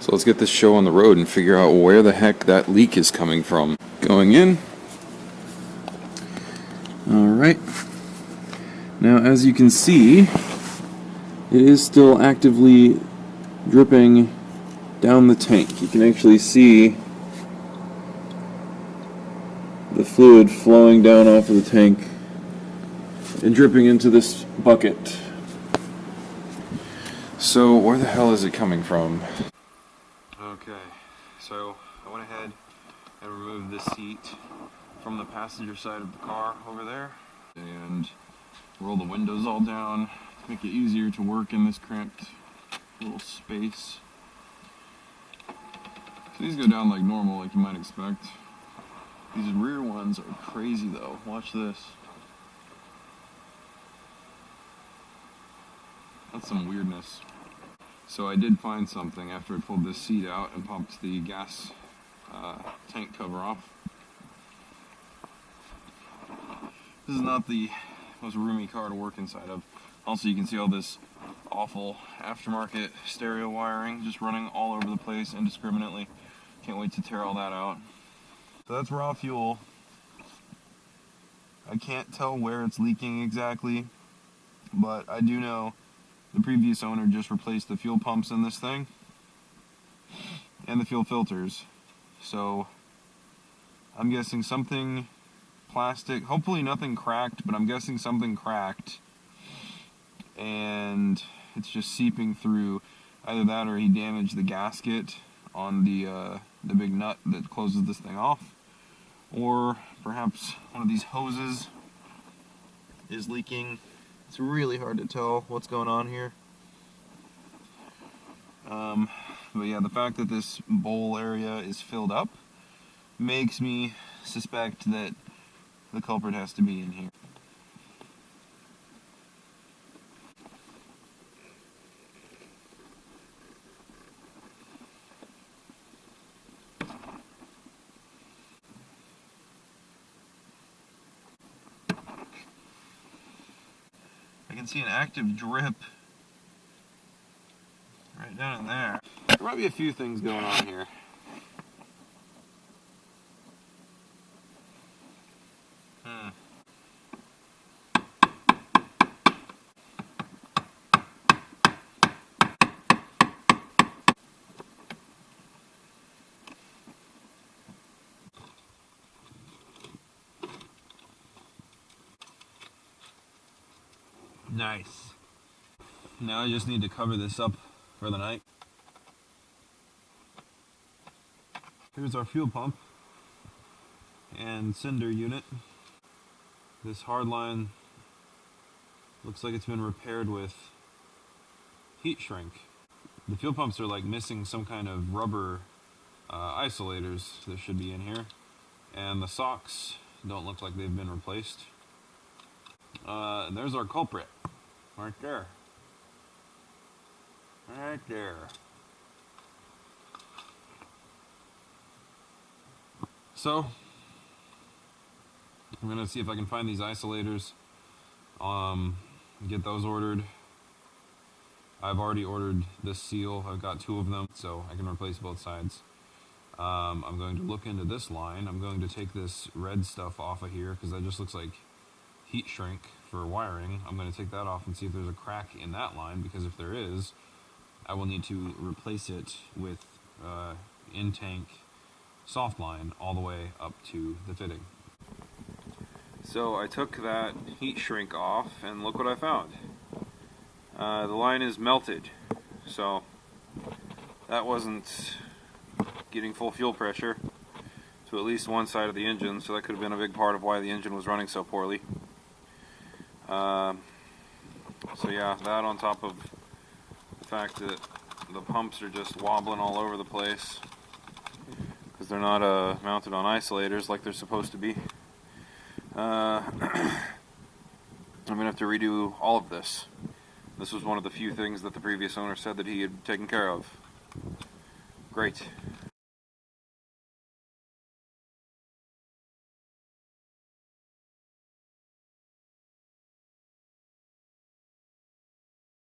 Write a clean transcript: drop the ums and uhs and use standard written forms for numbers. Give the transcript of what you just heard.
So let's get this show on the road and figure out where the heck that leak is coming from. Going in. Alright. Now as you can see, it is still actively dripping down the tank. You can actually see the fluid flowing down off of the tank and dripping into this bucket. So where the hell is it coming from? Okay, so I went ahead and removed this seat from the passenger side of the car over there and roll the windows all down to make it easier to work in this cramped little space. So these go down like normal, like you might expect. These rear ones are crazy though. Watch this. That's some weirdness. So I did find something after I pulled this seat out and popped the gas tank cover off. This is not the most roomy car to work inside of. Also, you can see all this awful aftermarket stereo wiring just running all over the place indiscriminately. Can't wait to tear all that out. So that's raw fuel. I can't tell where it's leaking exactly, but I do know the previous owner just replaced the fuel pumps in this thing and the fuel filters. So I'm guessing something plastic, hopefully nothing cracked, but I'm guessing something cracked and it's just seeping through. Either that or he damaged the gasket on the big nut that closes this thing off, or perhaps one of these hoses is leaking. It's really hard to tell what's going on here. But yeah, the fact that this bowl area is filled up makes me suspect that the culprit has to be in here. I can see an active drip right down in there. There might be a few things going on here. Nice. Now I just need to cover this up for the night. Here's our fuel pump and cinder unit. This hard line looks like it's been repaired with heat shrink. The fuel pumps are like missing some kind of rubber isolators that should be in here, and the socks don't look like they've been replaced. And there's our culprit, right there. Right there. So, I'm gonna see if I can find these isolators, get those ordered. I've already ordered this seal. I've got 2 of them, so I can replace both sides. I'm going to look into this line. I'm going to take this red stuff off of here because that just looks like heat shrink for wiring. I'm going to take that off and see if there's a crack in that line, because if there is, I will need to replace it with in-tank soft line all the way up to the fitting. So I took that heat shrink off and look what I found. The line is melted, so that wasn't getting full fuel pressure to at least one side of the engine, so that could have been a big part of why the engine was running so poorly. So yeah, that on top of the fact that the pumps are just wobbling all over the place because they're not mounted on isolators like they're supposed to be. I'm going to have to redo all of this. This was one of the few things that the previous owner said that he had taken care of. Great.